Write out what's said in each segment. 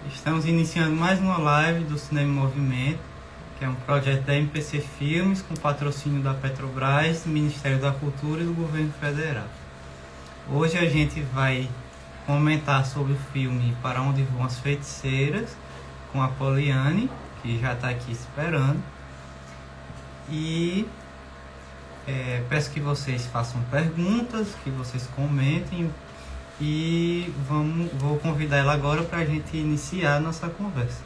Estamos iniciando mais uma live do Cinema em Movimento, que é um projeto da MPC Filmes com patrocínio da Petrobras, do Ministério da Cultura e do Governo Federal. Hoje a gente vai comentar sobre o filme Para Onde Vão as Feiticeiras, com a Poliane, que já está aqui esperando. E peço que vocês façam perguntas, que vocês comentem. E vou convidar ela agora para a gente iniciar a nossa conversa.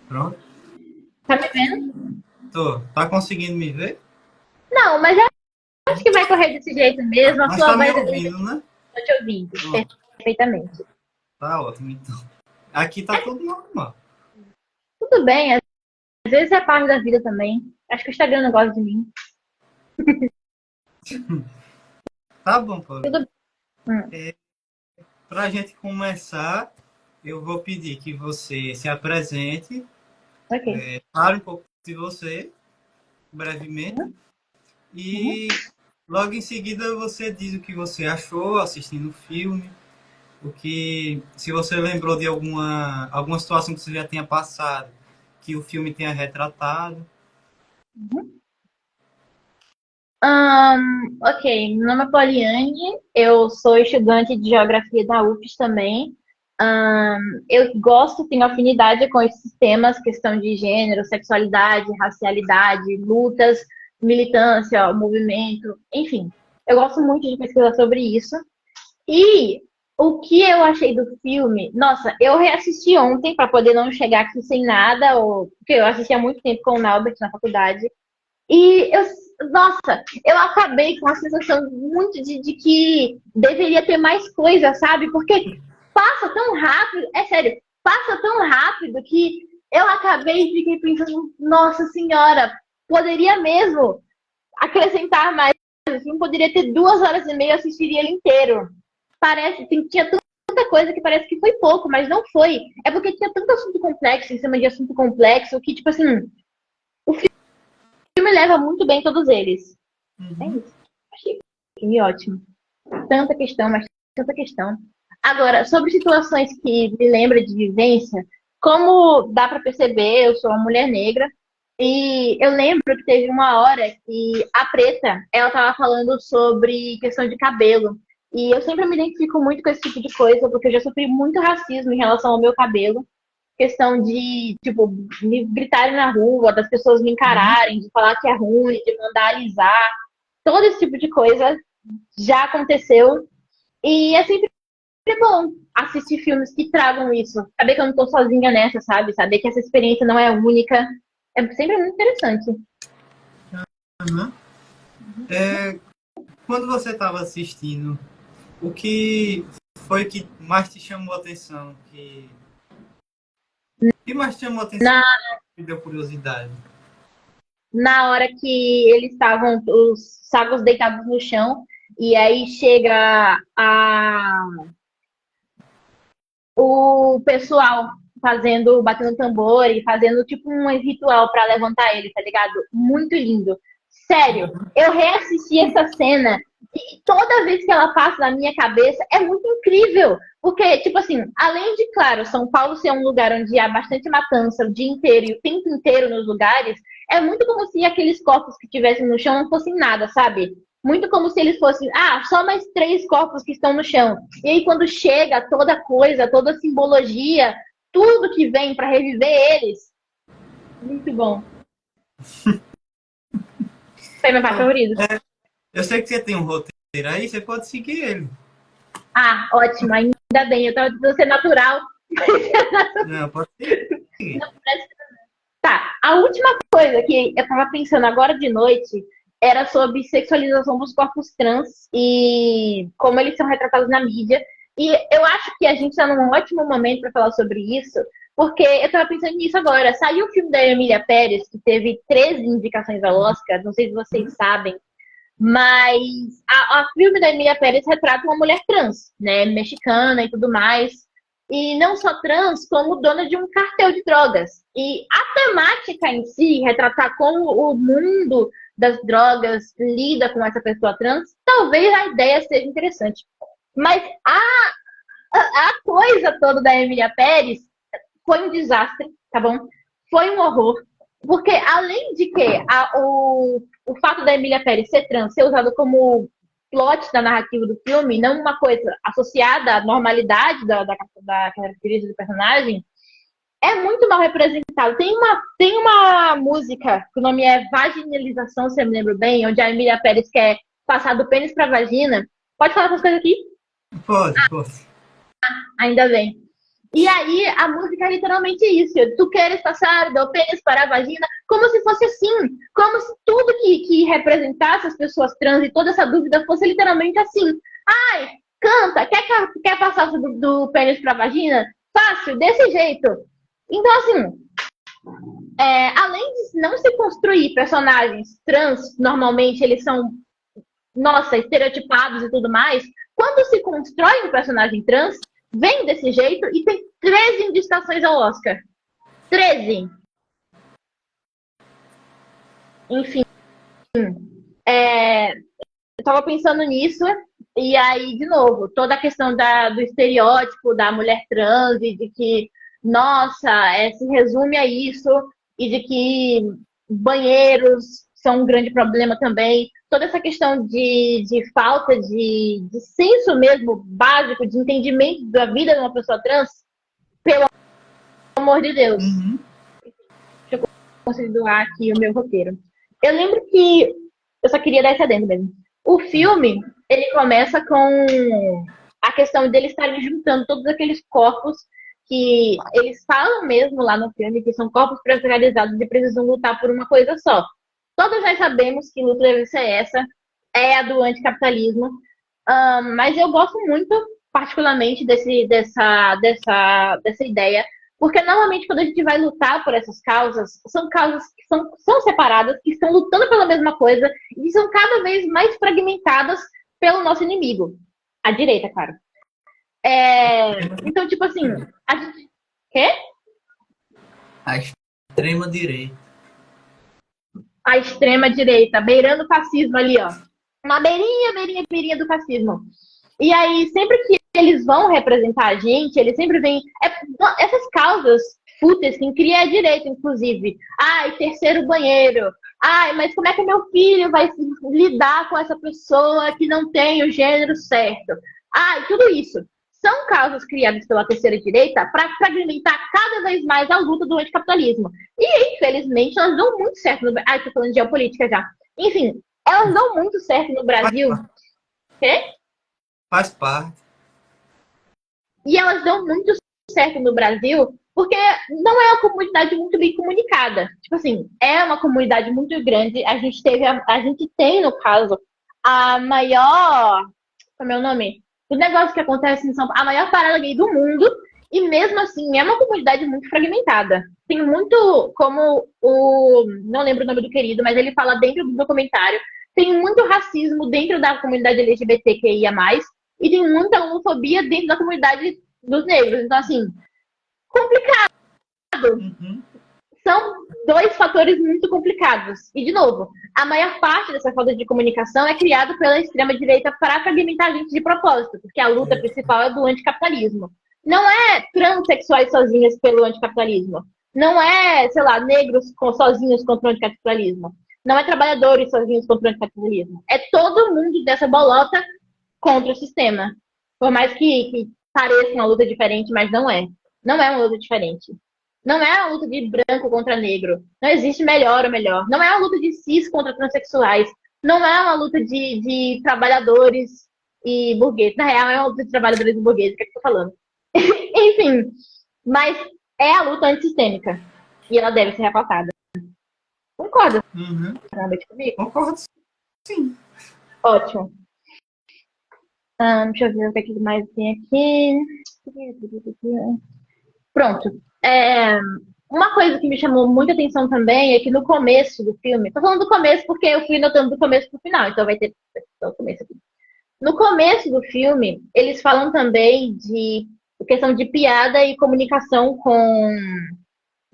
Pronto? Tá me vendo? Tô. Tá conseguindo me ver? Não, mas eu acho que vai correr desse jeito mesmo. A Mas sua tá me voz ouvindo, né? eu te ouvindo Pronto. perfeitamente. Tá ótimo, então. Aqui tá tudo normal. Tudo bem, às vezes é parte da vida também. Acho que o Instagram não gosta de mim. Tá bom, Paulo. Tudo bem. Pra gente começar, eu vou pedir que você se apresente, Ok. fale um pouco de você, brevemente, e logo em seguida você diz o que você achou assistindo o filme, se você lembrou de alguma situação que você já tenha passado, que o filme tenha retratado. Ok, meu nome é Poliane, eu sou estudante de Geografia da UFES também. Eu gosto, tenho afinidade com esses temas, questão de gênero, sexualidade, racialidade, lutas, militância, movimento, enfim. Eu gosto muito de pesquisar sobre isso. E o que eu achei do filme? Nossa, eu reassisti ontem para poder não chegar aqui sem nada, porque eu assisti há muito tempo com o Naubert na faculdade. E nossa, eu acabei com a sensação muito de que deveria ter mais coisa, sabe? Porque passa tão rápido, é sério, passa tão rápido que eu acabei e fiquei pensando, nossa senhora, poderia mesmo acrescentar mais. O filme poderia ter 2 horas e meia, eu assistiria ele inteiro. Tinha tanta coisa que parece que foi pouco, mas não foi. É porque tinha tanto assunto complexo em cima de assunto complexo que, tipo assim, o filme leva muito bem todos eles. É Uhum. isso. Achei o filme ótimo. Tanta questão, mas tanta questão. Agora, sobre situações que me lembram de vivência, como dá para perceber, eu sou uma mulher negra e eu lembro que teve uma hora que a Preta, ela tava falando sobre questão de cabelo. E eu sempre me identifico muito com esse tipo de coisa, porque eu já sofri muito racismo em relação ao meu cabelo. Questão de, tipo, me gritarem na rua, das pessoas me Uhum. encararem, de falar que é ruim, de mandar alisar. Todo esse tipo de coisa já aconteceu. E é sempre bom assistir filmes que tragam isso. Saber que eu não tô sozinha nessa, sabe? Saber que essa experiência não é única. É sempre muito interessante. Uhum. É, quando você estava assistindo, o que foi que mais te chamou a atenção? Que mais te chamou a atenção? Na, Me deu curiosidade. na hora que eles estavam, os sacos deitados no chão, e aí chega o pessoal batendo tambor e fazendo tipo um ritual pra levantar ele, tá ligado? Muito lindo. Sério, eu reassisti essa cena e toda vez que ela passa na minha cabeça é muito incrível. Porque, tipo assim, além de, claro, São Paulo ser um lugar onde há bastante matança o dia inteiro e o tempo inteiro nos lugares, é muito como se aqueles corpos que tivessem no chão não fossem nada, sabe? Muito como se eles fossem, só mais 3 corpos que estão no chão. E aí, quando chega toda coisa, toda a simbologia, tudo que vem para reviver eles, muito bom. Foi meu pai favorito. Eu sei que você tem um roteiro aí, você pode seguir ele. Ótimo, ainda bem. Eu tava tentando ser natural. Não, pode seguir. Tá, a última coisa que eu tava pensando agora de noite era sobre sexualização dos corpos trans e como eles são retratados na mídia. E eu acho que a gente tá num ótimo momento para falar sobre isso, porque eu tava pensando nisso agora. Saiu o filme da Emília Pérez, que teve 13 indicações ao Oscar, não sei se vocês sabem, Mas a filme da Emília Pérez retrata uma mulher trans, né? Mexicana e tudo mais. E não só trans, como dona de um cartel de drogas. E a temática em si, retratar como o mundo das drogas lida com essa pessoa trans, talvez a ideia seja interessante. Mas a coisa toda da Emília Pérez foi um desastre, tá bom? Foi um horror. Porque, além de que o fato da Emília Pérez ser trans ser usado como plot da narrativa do filme, não uma coisa associada à normalidade da característica do personagem, é muito mal representado. Tem uma música, que o nome é Vaginalização, se eu me lembro bem, onde a Emília Pérez quer passar do pênis pra vagina. Pode falar essas coisas aqui? Pode. Ainda bem. E aí, a música é literalmente isso. Tu queres passar do pênis para a vagina, como se fosse assim. Como se tudo que representasse as pessoas trans e toda essa dúvida fosse literalmente assim. Ai, canta, quer passar do pênis para a vagina? Fácil, desse jeito. Então, assim, além de não se construir personagens trans, normalmente eles são, nossa, estereotipados e tudo mais, quando se constrói um personagem trans, vem desse jeito e tem 13 indicações ao Oscar. 13. Enfim. Eu tava pensando nisso, e aí, de novo, toda a questão do estereótipo da mulher trans e de que, nossa, se resume a isso, e de que banheiros são um grande problema também. Toda essa questão de falta de senso mesmo básico, de entendimento da vida de uma pessoa trans, pelo amor de Deus. Uhum. Deixa eu conseguir doar aqui o meu roteiro. Eu lembro que eu só queria dar esse adendo mesmo. O filme, ele começa com a questão deles estarem juntando todos aqueles corpos que eles falam mesmo lá no filme, que são corpos precarizados e precisam lutar por uma coisa só. Todos nós sabemos que luta deve ser essa, é a do anticapitalismo, mas eu gosto muito, particularmente, dessa ideia, porque normalmente quando a gente vai lutar por essas causas, são causas que são separadas, que estão lutando pela mesma coisa e são cada vez mais fragmentadas pelo nosso inimigo. A direita, claro. Então, tipo assim, a gente. Quê? A extrema direita. A extrema direita, beirando o fascismo ali, ó. Uma beirinha do fascismo. E aí, sempre que eles vão representar a gente, eles sempre vêm. Essas causas fúteis, quem cria é a direita, inclusive. Ai, terceiro banheiro. Ai, mas como é que meu filho vai lidar com essa pessoa que não tem o gênero certo? Ai, tudo isso. São causas criadas pela terceira direita para fragmentar cada vez mais a luta do anticapitalismo. E, infelizmente, elas dão muito certo no Brasil. Ai, tô falando de geopolítica já. Enfim, elas dão muito certo no Brasil. Quê? Faz parte. E elas dão muito certo no Brasil porque não é uma comunidade muito bem comunicada. Tipo assim, é uma comunidade muito grande. A gente tem, no caso, a maior. Como é o nome? O negócio que acontece em São Paulo, a maior parada gay do mundo. E mesmo assim, é uma comunidade muito fragmentada. Tem muito, como não lembro o nome do querido, mas ele fala dentro do documentário, tem muito racismo dentro da comunidade LGBTQIA+, e tem muita homofobia dentro da comunidade dos negros. Então, assim, complicado. Uhum. São dois fatores muito complicados. E, de novo, a maior parte dessa falta de comunicação é criada pela extrema-direita para fragmentar a gente de propósito, porque a luta principal é do anticapitalismo. Não é transexuais sozinhas pelo anticapitalismo. Não é, sei lá, negros sozinhos contra o anticapitalismo. Não é trabalhadores sozinhos contra o anticapitalismo. É todo mundo dessa bolota contra o sistema. Por mais que pareça uma luta diferente, mas não é. Não é uma luta diferente. Não é uma luta de branco contra negro. Não existe melhor ou melhor. Não é uma luta de cis contra transexuais. Não é uma luta de trabalhadores e burgueses. Na real, é uma luta de trabalhadores e burgueses, que eu tô falando. Enfim, mas é a luta antissistêmica. E ela deve ser repassada. Concorda comigo? Concordo, sim. Ótimo. Deixa eu ver o que mais tem aqui. Pronto. Uma coisa que me chamou muita atenção também é que no começo do filme, tô falando do começo porque eu fui notando do começo pro final, então vai ter o começo aqui. No começo do filme, eles falam também de questão de piada e comunicação com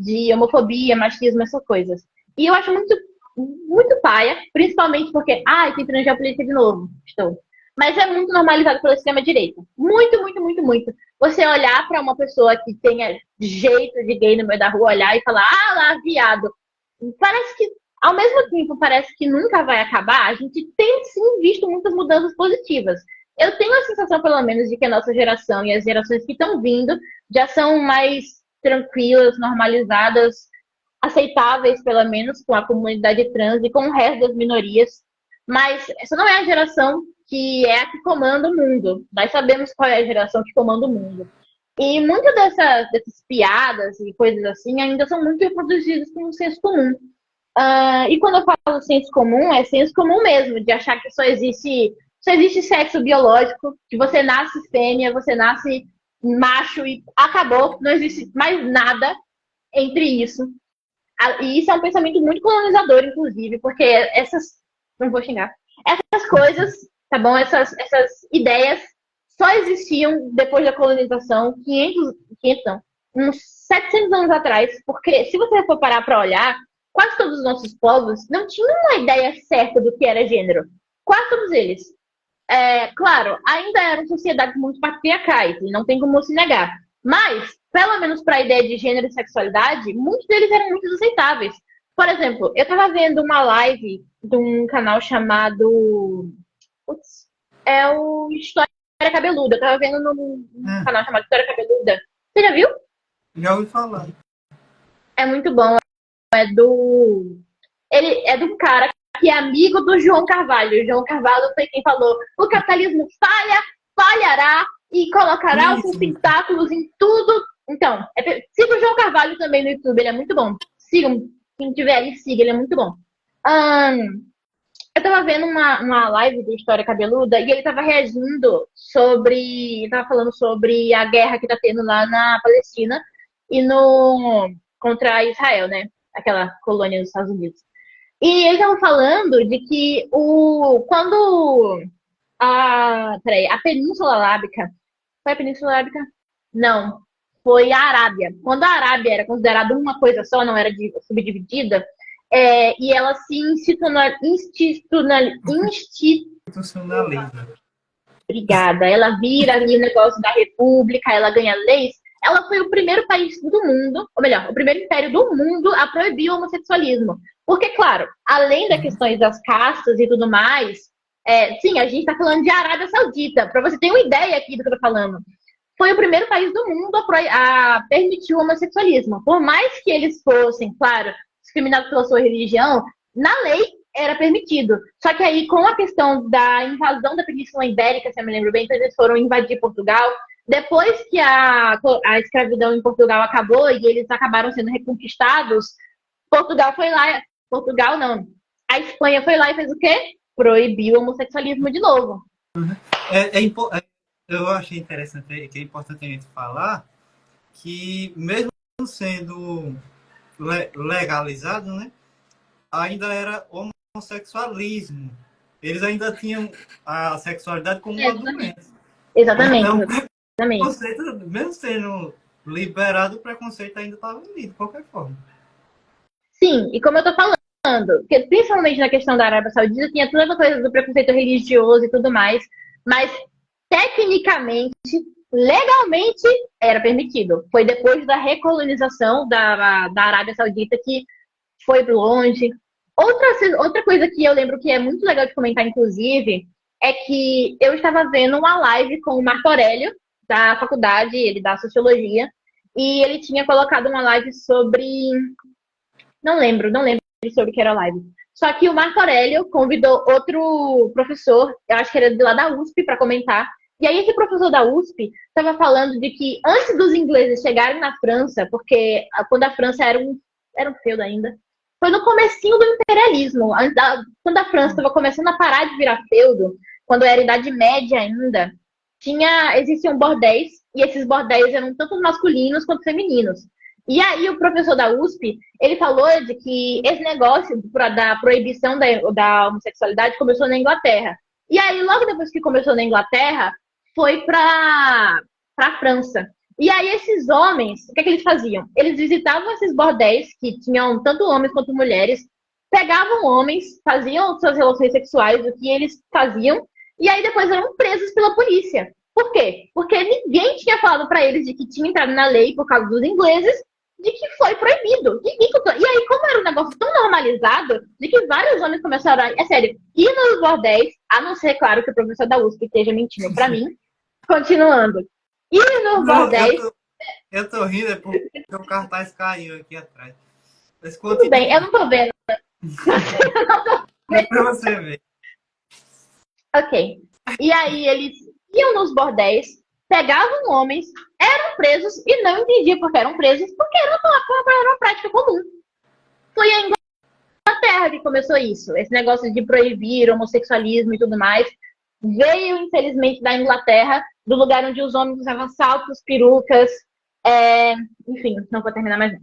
de homofobia, machismo, essas coisas. E eu acho muito paia, principalmente porque, tem trans política de novo, estou. Mas é muito normalizado pela extrema-direita. Muito, muito, muito, muito. Você olhar para uma pessoa que tenha jeito de gay no meio da rua, olhar e falar, lá, viado. Parece que, ao mesmo tempo, parece que nunca vai acabar. A gente tem, sim, visto muitas mudanças positivas. Eu tenho a sensação, pelo menos, de que a nossa geração e as gerações que estão vindo já são mais tranquilas, normalizadas, aceitáveis, pelo menos, com a comunidade trans e com o resto das minorias. Mas essa não é a geração que é a que comanda o mundo. Nós sabemos qual é a geração que comanda o mundo. E muitas dessas piadas e coisas assim ainda são muito reproduzidas com o senso comum. E quando eu falo senso comum, é senso comum mesmo, de achar que só existe sexo biológico, que você nasce fêmea, você nasce macho e acabou, não existe mais nada entre isso. E isso é um pensamento muito colonizador, inclusive, porque não vou xingar, essas coisas, tá bom? Essas ideias só existiam depois da colonização, 500 não, uns 700 anos atrás, porque se você for parar para olhar, quase todos os nossos povos não tinham uma ideia certa do que era gênero. Quase todos eles. Claro, ainda eram sociedades muito patriarcais, e não tem como se negar. Mas, pelo menos para a ideia de gênero e sexualidade, muitos deles eram muito aceitáveis. Por exemplo, eu estava vendo uma live de um canal chamado. Putz, é o História Cabeluda. Eu estava vendo num canal chamado História Cabeluda. Você já viu? Já ouvi falar. É muito bom. Ele é de um cara que é amigo do João Carvalho. O João Carvalho foi quem falou: o capitalismo falhará e colocará os seus tentáculos em tudo. Então, siga o João Carvalho também no YouTube, ele é muito bom. Sigam, quem tiver aí, siga, ele é muito bom. Eu tava vendo uma live do História Cabeluda e ele tava reagindo tava falando sobre a guerra que tá tendo lá na Palestina e contra Israel, né? Aquela colônia dos Estados Unidos. E eles estavam falando de que quando a Península Arábica. Foi a Península Arábica? Não. Foi a Arábia. Quando a Arábia era considerada uma coisa só, não era subdividida, e ela se institucionaliza. Obrigada. Ela vira ali o negócio da república, ela ganha leis. Ela foi o primeiro país do mundo, ou melhor, o primeiro império do mundo a proibir o homossexualismo. Porque, claro, além das questões das castas e tudo mais, sim, a gente está falando de Arábia Saudita, para você ter uma ideia aqui do que eu estou falando. Foi o primeiro país do mundo a permitir o homossexualismo. Por mais que eles fossem, claro, discriminados pela sua religião, na lei era permitido. Só que aí, com a questão da invasão da Península Ibérica, se eu me lembro bem, então eles foram invadir Portugal. Depois que a escravidão em Portugal acabou e eles acabaram sendo reconquistados, Portugal não. A Espanha foi lá e fez o quê? Proibiu o homossexualismo de novo. Eu achei interessante, que é importante a gente falar que mesmo sendo legalizado, né, ainda era homossexualismo. Eles ainda tinham a sexualidade como uma doença. Exatamente. Então, preconceito, mesmo sendo liberado, o preconceito ainda estava ali, de qualquer forma. Sim, e como eu tô falando, que principalmente na questão da Arábia Saudita, tinha toda essa coisa do preconceito religioso e tudo mais, mas tecnicamente, legalmente, era permitido. Foi depois da recolonização da Arábia Saudita que foi longe. Outra coisa que eu lembro que é muito legal de comentar, inclusive, é que eu estava vendo uma live com o Marco Aurélio, da faculdade, ele dá sociologia, e ele tinha colocado uma live sobre... Não lembro sobre o que era a live. Só que o Marco Aurélio convidou outro professor, eu acho que era de lá da USP, para comentar. E aí esse professor da USP estava falando de que antes dos ingleses chegarem na França, porque quando a França era um feudo ainda, foi no comecinho do imperialismo, quando a França estava começando a parar de virar feudo, quando era a Idade Média ainda, existiam bordéis, e esses bordéis eram tanto masculinos quanto femininos. E aí o professor da USP, ele falou de que esse negócio da proibição da homossexualidade começou na Inglaterra. E aí, logo depois que começou na Inglaterra, foi para a França. E aí esses homens, o que é que eles faziam? Eles visitavam esses bordéis que tinham tanto homens quanto mulheres, pegavam homens, faziam suas relações sexuais, o que eles faziam, e aí depois eram presos pela polícia. Por quê? Porque ninguém tinha falado para eles de que tinha entrado na lei por causa dos ingleses, de que foi proibido. E aí, como era um negócio tão normalizado, de que vários homens começaram a... É sério, ir nos bordéis, a não ser, claro, que o professor da USP esteja mentindo para mim, continuando. Ir nos Não, bordéis... eu tô rindo, é porque o cartaz caiu aqui atrás. Mas Tudo bem, eu continua. não tô vendo. É pra você ver. Ok. E aí eles iam nos bordéis, pegavam homens, eram presos e não entendia porque eram presos, porque era uma prática comum. Foi a Inglaterra que começou isso, esse negócio de proibir homossexualismo e tudo mais. Veio, infelizmente, da Inglaterra, do lugar onde os homens usavam saltos, perucas, enfim, não vou terminar mais não.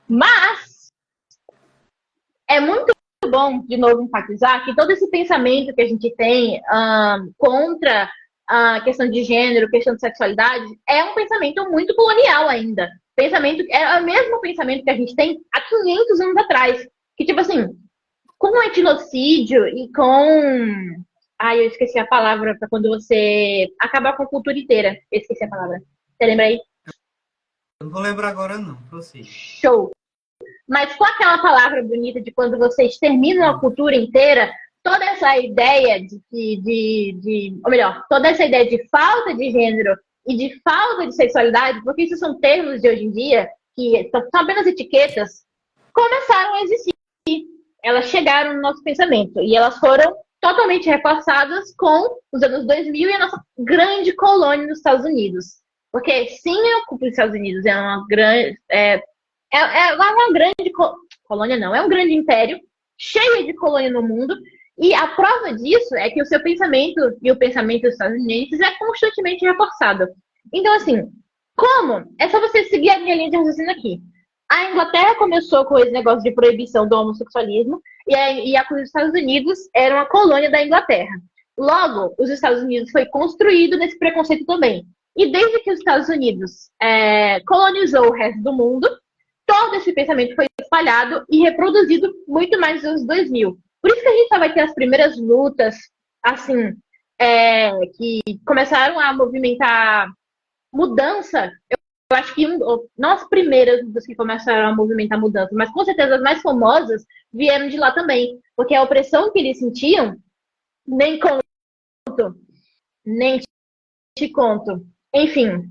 Mas é muito bom, de novo, enfatizar que todo esse pensamento que a gente tem contra a questão de gênero, questão de sexualidade, é um pensamento muito colonial ainda. É o mesmo pensamento que a gente tem há 500 anos atrás. Que, tipo assim, com o etnocídio e com... Ai, eu esqueci a palavra para quando você acabar com a cultura inteira. Eu esqueci a palavra. Você lembra aí? Eu não vou lembrar agora, não. Prossiga. Show! Mas com aquela palavra bonita de quando você extermina a cultura inteira, toda essa ideia ou melhor, toda essa ideia de falta de gênero e de falta de sexualidade, porque isso são termos de hoje em dia, que são apenas etiquetas, começaram a existir. Elas chegaram no nosso pensamento e elas foram totalmente reforçadas com os anos 2000 e a nossa grande colônia nos Estados Unidos. Porque sim, os Estados Unidos é uma grande... É uma grande colônia, não, é um grande império, cheio de colônia no mundo, e a prova disso é que o seu pensamento e o pensamento dos Estados Unidos é constantemente reforçado. Então, assim, como? É só você seguir a minha linha de raciocínio aqui. A Inglaterra começou com esse negócio de proibição do homossexualismo, e os Estados Unidos era uma colônia da Inglaterra. Logo, os Estados Unidos foi construído nesse preconceito também. E desde que os Estados Unidos colonizou o resto do mundo, todo esse pensamento foi espalhado e reproduzido muito mais nos anos 2000. Por isso que a gente só vai ter as primeiras lutas, assim, que começaram a movimentar mudança. Eu acho que não as primeiras lutas que começaram a movimentar mudança, mas com certeza as mais famosas vieram de lá também. Porque a opressão que eles sentiam, nem conto, nem te conto. Enfim,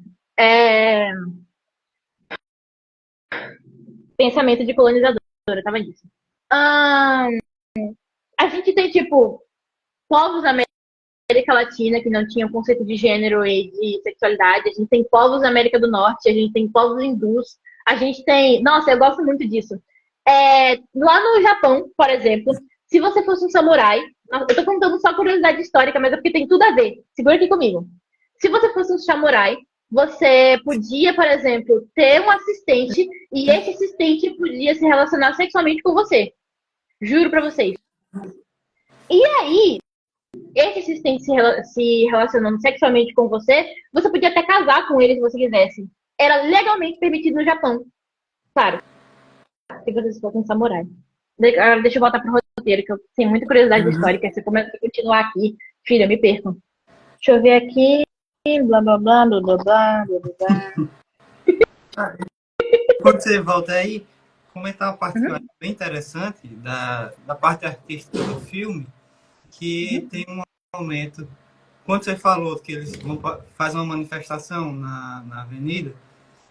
pensamento de colonizadora, tava nisso. A gente tem, tipo, povos na América Latina que não tinham conceito de gênero e de sexualidade. A gente tem povos na América do Norte, a gente tem povos hindus. A gente tem... Nossa, eu gosto muito disso. Lá no Japão, por exemplo, se você fosse um samurai... Eu tô contando só curiosidade histórica, mas é porque tem tudo a ver. Segura aqui comigo. Se você fosse um samurai, você podia, por exemplo, ter um assistente e esse assistente podia se relacionar sexualmente com você. Juro pra vocês. E aí, esse assistente se relacionando sexualmente com você, você podia até casar com ele se você quisesse. Era legalmente permitido no Japão. Claro, se você fosse um samurai. Agora deixa eu voltar pro roteiro, que eu tenho muita curiosidade histórica. Se começa a continuar aqui, filha, eu me perco. Deixa eu ver aqui. Blá, blá, blá, blá, blá, blá, blá. Quando você volta aí, comentar uma parte que eu acho bem interessante da parte artística do filme, que tem um momento, quando você falou que eles fazem uma manifestação na avenida,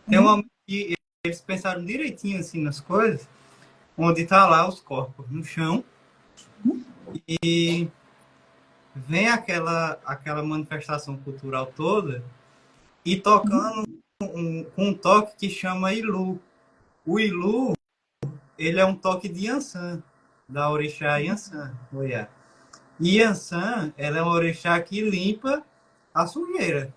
tem um momento que eles pensaram direitinho assim nas coisas, onde tá lá os corpos no chão e vem aquela manifestação cultural toda e tocando um toque que chama Ilu. O Ilu, ele é um toque de Yansan, da orixá Yansan, Oiá. E Yansan, ela é uma orixá que limpa a sujeira.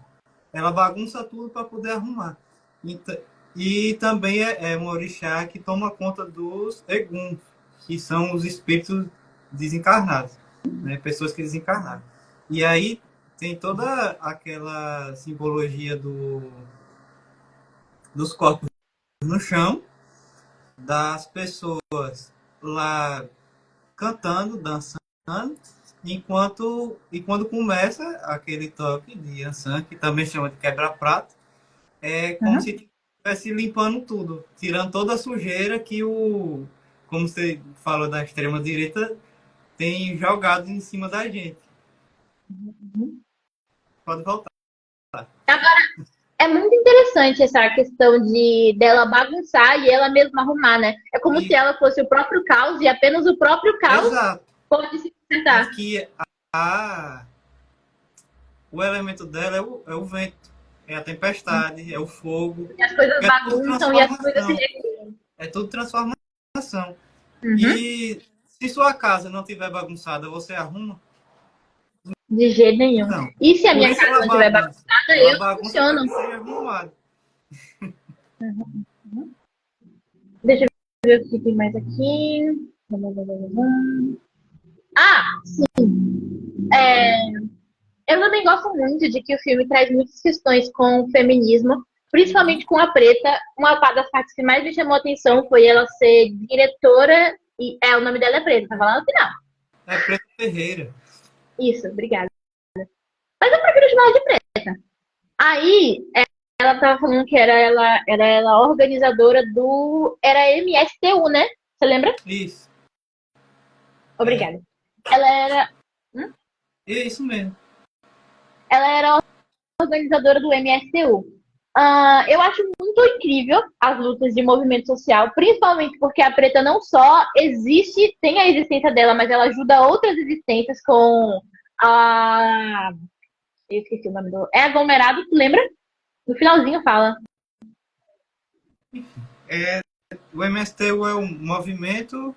Ela bagunça tudo para poder arrumar. Então, E também é um orixá que toma conta dos eguns, que são os espíritos desencarnados, né? Pessoas que desencarnaram. E aí tem toda aquela simbologia dos corpos no chão, das pessoas lá cantando, dançando, e quando começa aquele toque de Yansan, que também chama de quebra-prato, é como Uhum. se estivesse limpando tudo, tirando toda a sujeira que como você falou da extrema-direita, tem jogado em cima da gente. Uhum. Pode voltar. É muito interessante essa questão de dela bagunçar e ela mesma arrumar, né? É como se E, ela fosse o próprio caos e apenas o próprio caos exato. pode se Tanto consertar. que a, o elemento dela é o vento, é a tempestade, é o fogo, E as coisas é tudo bagunçam e as coisas se transformação. regulam. É tudo transformação. Uhum. E se sua casa não tiver bagunçada, você arruma? De jeito nenhum. Não. E se a Por minha isso casa ela não estiver bagunça. bagunçada, Ela eu bagunça para funciono. que seja arrumado. Deixa eu ver o que tem mais aqui. Ah, eu também gosto muito de que o filme traz muitas questões com o feminismo, Uhum. principalmente com a Preta. Uma das partes que mais me chamou a atenção foi ela ser diretora, e o nome dela é Preta, tava lá no final. É Preto Ferreira. Isso, obrigada. Mas eu prefiro chamar ela de Preta. Aí, ela tava falando que era ela organizadora do. Era MSTU, né? Você lembra? Isso. É. Obrigada. Ela era. Hum? É isso mesmo. Ela era organizadora do MSTU. Eu acho muito incrível as lutas de movimento social, principalmente porque a Preta não só existe, tem a existência dela, mas ela ajuda outras existências com a. Eu esqueci o nome do. É aglomerado, tu lembra? No finalzinho fala. É, o MSTU é um movimento.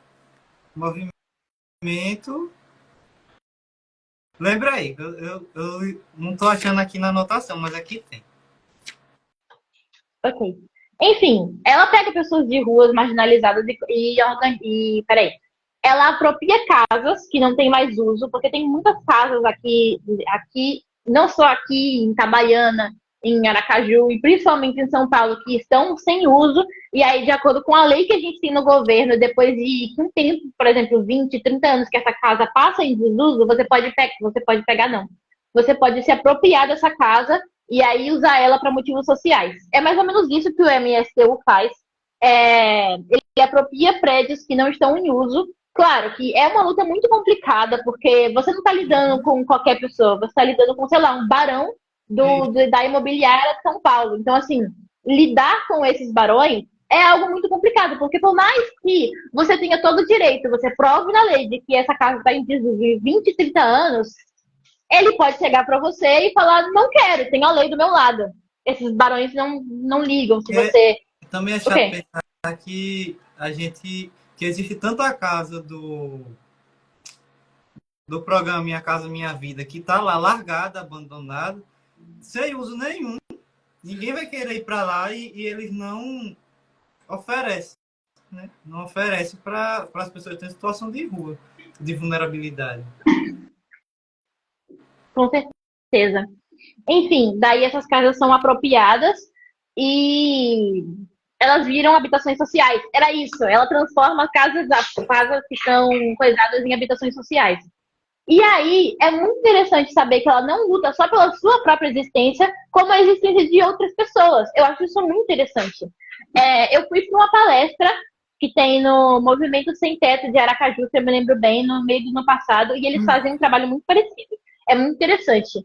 Lembra aí, eu não estou achando aqui na anotação, mas aqui tem. Ok. Enfim, ela pega pessoas de ruas marginalizadas peraí. Ela apropria casas que não tem mais uso, porque tem muitas casas aqui, não só aqui em Itabaiana, em Aracaju e principalmente em São Paulo, que estão sem uso, e aí, de acordo com a lei que a gente tem no governo, depois de um tempo, por exemplo, 20, 30 anos que essa casa passa em desuso, você pode pegar, não. Você pode se apropriar dessa casa e aí usar ela para motivos sociais. É mais ou menos isso que o MSTU faz. Ele apropria prédios que não estão em uso. Claro que é uma luta muito complicada, porque você não está lidando com qualquer pessoa, você está lidando com, sei lá, um barão Isso. da imobiliária de São Paulo. Então, assim, lidar com esses barões é algo muito complicado, porque por mais que você tenha todo o direito, você prove na lei de que essa casa está em desuso de 20, 30 anos, ele pode chegar para você e falar: não quero, tenho a lei do meu lado. Esses barões não ligam se É, você. também é O chato quê? pensar que existe tanta casa do programa Minha Casa Minha Vida que está lá largada, abandonada, sem uso nenhum. Ninguém vai querer ir para lá e eles não oferecem, né? Não oferecem para as pessoas que têm situação de rua, de vulnerabilidade. Com certeza. Enfim, daí essas casas são apropriadas e elas viram habitações sociais. Era isso, ela transforma casas que são coisadas em habitações sociais. E aí é muito interessante saber que ela não luta só pela sua própria existência, como a existência de outras pessoas. Eu acho isso muito interessante. Eu fui para uma palestra que tem no Movimento Sem Teto de Aracaju, se eu me lembro bem, no meio do ano passado, e eles fazem um trabalho muito parecido. É muito interessante.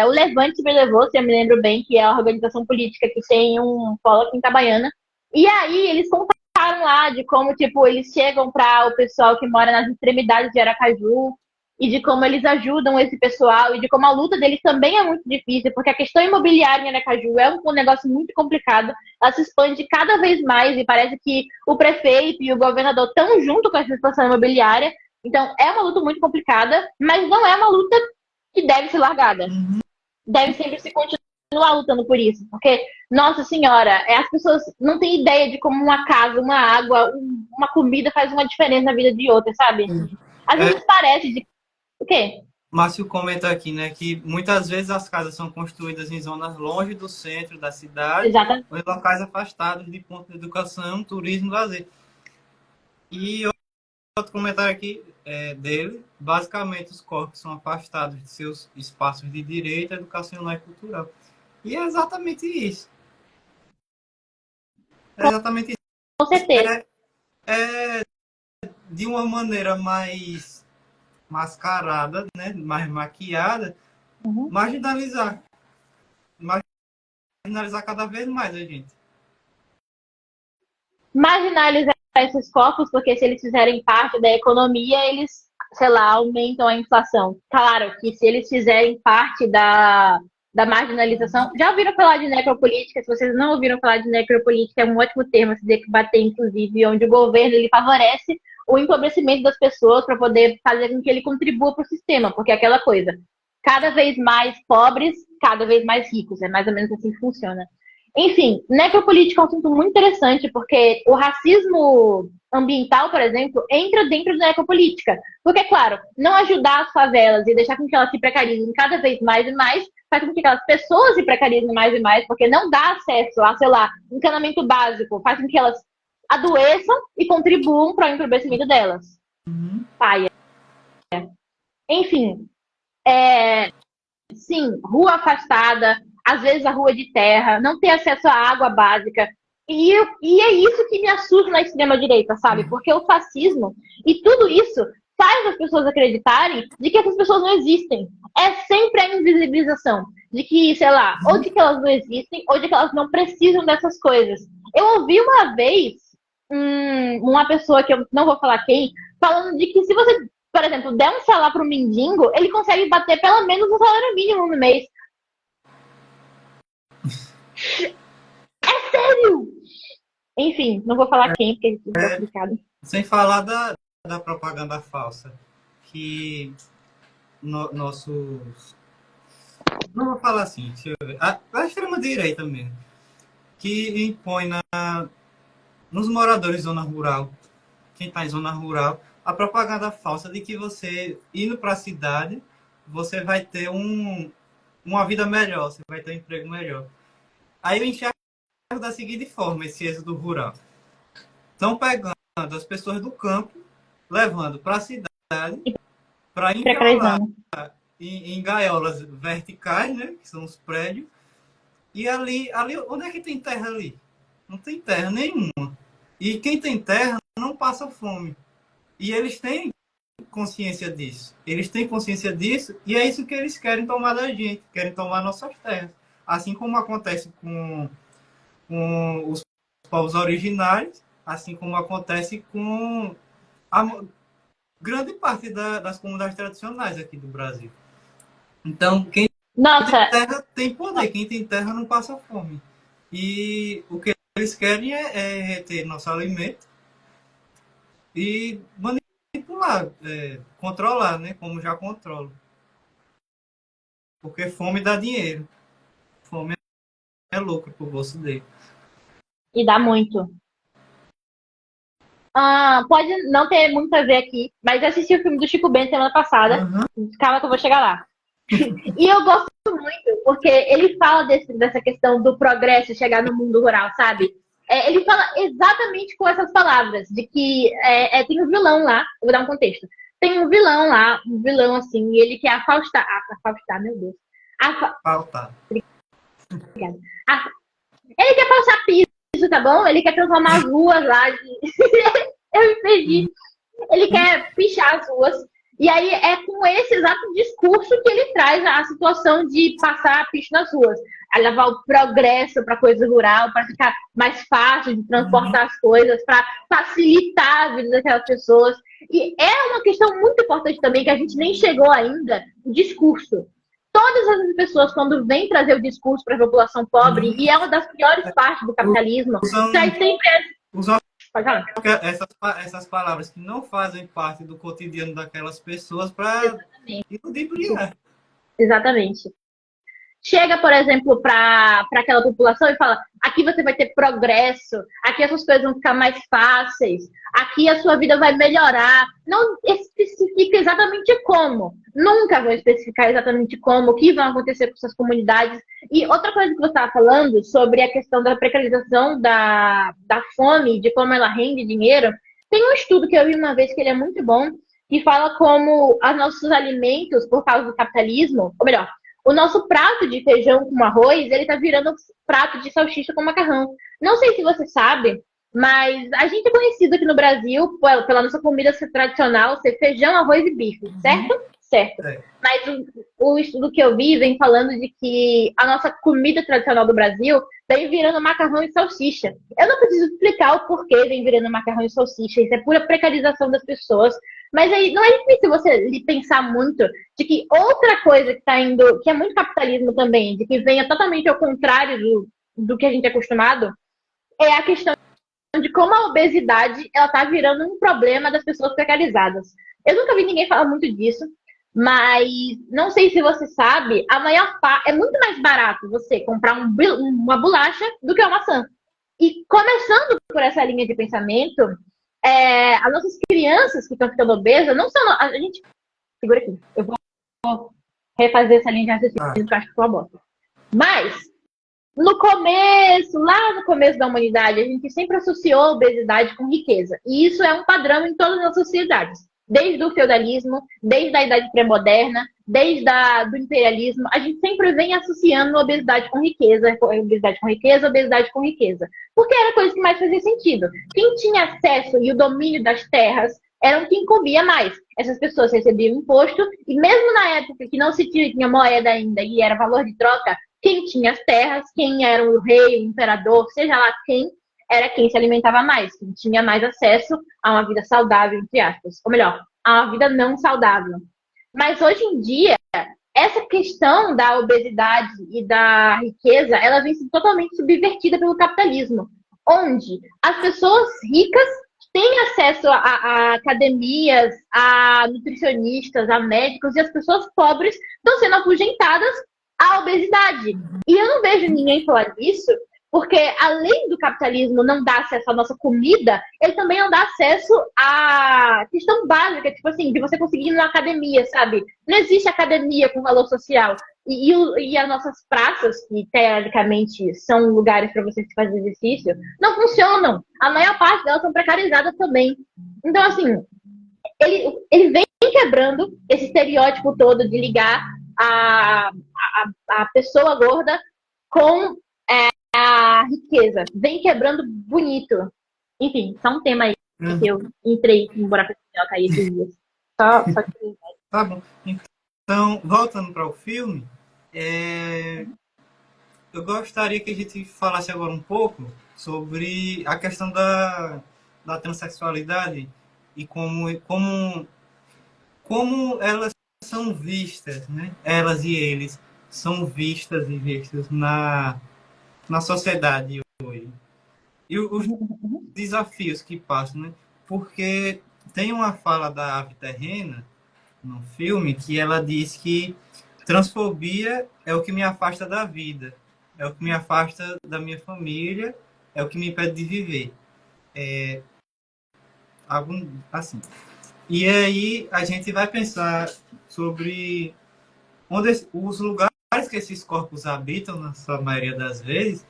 O Levante me levou, se eu me lembro bem, que é a organização política que tem um polo aqui em Itabaiana. E aí eles contaram lá de como, tipo, eles chegam para o pessoal que mora nas extremidades de Aracaju, e de como eles ajudam esse pessoal e de como a luta deles também é muito difícil, porque a questão imobiliária em Aracaju é um negócio muito complicado, ela se expande cada vez mais e parece que o prefeito e o governador estão junto com essa situação imobiliária, então é uma luta muito complicada, mas não é uma luta que deve ser largada, Uhum. deve sempre se continuar. continuar lutando por isso, porque, nossa senhora, as pessoas não têm ideia de como uma casa, uma água, uma comida faz uma diferença na vida de outra, sabe? Às É, vezes parece de... O quê? Márcio comenta aqui, né, que muitas vezes as casas são construídas em zonas longe do centro da cidade Exatamente. ou em locais afastados de pontos de educação, turismo e lazer. E outro comentário aqui dele, basicamente os corpos são afastados de seus espaços de direito, educacional e cultural. E é exatamente isso. É exatamente isso. Com certeza. É de uma maneira mais mascarada, né, mais maquiada, Uhum. marginalizar, marginalizar cada vez mais a gente. Marginalizar esses corpos, porque se eles fizerem parte da economia, eles, sei lá, aumentam a inflação. Claro que se eles fizerem parte da marginalização. Já ouviram falar de necropolítica? Se vocês não ouviram falar de necropolítica, é um ótimo termo a se debater, inclusive, onde o governo ele favorece o empobrecimento das pessoas para poder fazer com que ele contribua para o sistema, porque é aquela coisa. Cada vez mais pobres, cada vez mais ricos. É mais ou menos assim que funciona. Enfim, necropolítica é um assunto muito interessante, porque o racismo ambiental, por exemplo, entra dentro da necropolítica. Porque, claro, não ajudar as favelas e deixar com que elas se precarizem cada vez mais e mais, faz com que aquelas pessoas se precarizem mais e mais, porque não dá acesso a, sei lá, encanamento básico, faz com que elas adoeçam e contribuam para o empobrecimento delas. Uhum. Paia. Enfim, sim, rua afastada, às vezes a rua de terra, não ter acesso à água básica. E é isso que me assusta na extrema-direita, sabe? Porque o fascismo e tudo isso faz as pessoas acreditarem de que essas pessoas não existem. É sempre a invisibilização. De que, sei lá, ou de que elas não existem, ou de que elas não precisam dessas coisas. Eu ouvi uma vez uma pessoa, que eu não vou falar quem, falando de que se você, por exemplo, der um salário para um mendigo, ele consegue bater pelo menos um salário mínimo no mês. É sério! Enfim, não vou falar quem, porque é complicado. Sem falar da propaganda falsa, que nossos... Não vou falar assim, deixa eu ver. A extrema-direita mesmo, que impõe nos moradores de zona rural, quem está em zona rural, a propaganda falsa de que você, indo para a cidade, você vai ter uma vida melhor, você vai ter um emprego melhor. Aí eu enxergo da seguinte forma esse êxodo rural. Estão pegando as pessoas do campo, levando para a cidade, para enjaular Precarizando. em gaiolas verticais, né, que são os prédios, e ali, onde é que tem terra ali? Não tem terra nenhuma. E quem tem terra não passa fome. E eles têm consciência disso. Eles têm consciência disso e é isso que eles querem tomar da gente, querem tomar nossas terras. Assim como acontece com os povos originários, assim como acontece com a grande parte das comunidades tradicionais aqui do Brasil. Então, quem tem Nossa, terra tem poder, quem tem terra não passa fome. E o que eles querem é reter nosso alimento e manipular, controlar, né? Como já controlam. Porque fome dá dinheiro. Fome é lucro pro bolso dele. e dá muito. Pode não ter muito a ver aqui, mas eu assisti o filme do Chico Bento semana passada. Uhum. Calma que eu vou chegar lá. E eu gosto muito, porque ele fala dessa questão do progresso chegar no mundo rural, sabe? Ele fala exatamente com essas palavras, de que tem um vilão lá, eu vou dar um contexto. Tem um vilão lá, um vilão assim, e ele quer afastar, meu Deus. Falta. A- ele quer passar piso, tá bom? Ele quer transformar as ruas lá de... Eu me perdi. Ele quer pichar as ruas. E aí é com esse exato discurso que ele traz a situação de passar picho nas ruas. A levar o progresso para a coisa rural, para ficar mais fácil de transportar as coisas, para facilitar a vida daquelas pessoas. E é uma questão muito importante também, que a gente nem chegou ainda, o discurso. Todas as pessoas, quando vêm trazer o discurso para a população pobre, e é uma das piores partes do capitalismo, Usam, traz sempre... usam Pode falar. essas palavras que não fazem parte do cotidiano daquelas pessoas para iludibriar. Exatamente. chega, por exemplo, para aquela população e fala: aqui você vai ter progresso, aqui essas coisas vão ficar mais fáceis, aqui a sua vida vai melhorar. Não especifica exatamente como. Nunca vão especificar exatamente como, o que vai acontecer com essas comunidades. E outra coisa que você estava falando sobre a questão da precarização da fome, de como ela rende dinheiro, tem um estudo que eu vi uma vez que ele é muito bom, que fala como os nossos alimentos, por causa do capitalismo, ou melhor, o nosso prato de feijão com arroz, ele tá virando prato de salsicha com macarrão. Não sei se você sabe, mas a gente é conhecido aqui no Brasil pela nossa comida ser tradicional, ser feijão, arroz e bife, certo? Certo. É. Mas o estudo que eu vi vem falando de que a nossa comida tradicional do Brasil vem virando macarrão e salsicha. Eu não preciso explicar o porquê vem virando macarrão e salsicha, isso é pura precarização das pessoas. Mas aí não é difícil você pensar muito de que outra coisa que está indo, que é muito capitalismo também, de que venha totalmente ao contrário do que a gente é acostumado, é a questão de como a obesidade ela está virando um problema das pessoas precarizadas. Eu nunca vi ninguém falar muito disso, mas não sei se você sabe, a maior parte é muito mais barato você comprar uma bolacha do que uma maçã. E começando por essa linha de pensamento, as nossas crianças que estão ficando obesas não são. A gente. Segura aqui. Eu vou refazer essa linha de raciocínio, que eu acho que foi uma bosta. Mas, no começo, lá no começo da humanidade, a gente sempre associou a obesidade com riqueza. E isso é um padrão em todas as sociedades. Desde o feudalismo, desde a idade pré-moderna, desde do imperialismo, a gente sempre vem associando obesidade com riqueza, obesidade com riqueza, obesidade com riqueza. Porque era a coisa que mais fazia sentido. Quem tinha acesso e o domínio das terras eram quem comia mais. Essas pessoas recebiam imposto, e mesmo na época que não se tinha moeda ainda e era valor de troca, quem tinha as terras, quem era o rei, o imperador, seja lá quem, era quem se alimentava mais, quem tinha mais acesso a uma vida saudável, entre aspas. Ou melhor, a uma vida não saudável. Mas hoje em dia, essa questão da obesidade e da riqueza, ela vem sendo totalmente subvertida pelo capitalismo, onde as pessoas ricas têm acesso a academias, a nutricionistas, a médicos, e as pessoas pobres estão sendo afugentadas à obesidade. E eu não vejo ninguém falar disso, porque além do capitalismo não dar acesso à nossa comida, ele também não dá acesso à questão básica, tipo assim, de você conseguir ir numa academia, sabe? Não existe academia com valor social. E as nossas praças, que teoricamente são lugares para você fazer exercício, não funcionam. A maior parte delas são precarizadas também. Então, assim, ele vem quebrando esse estereótipo todo de ligar a pessoa gorda com a riqueza. Vem quebrando bonito. Enfim, só um tema aí que eu entrei no buraco de aí esses dias. Só que... Tá bom. Então, voltando para o filme, eu gostaria que a gente falasse agora um pouco sobre a questão da transexualidade e como elas são vistas, né? Elas e eles são vistas e vistos na sociedade hoje. E os desafios que passam, né? Porque tem uma fala da Ave Terrena no filme que ela diz que transfobia é o que me afasta da vida, é o que me afasta da minha família, é o que me impede de viver. Algo assim. E aí a gente vai pensar sobre os lugares que esses corpos habitam, na sua maioria das vezes,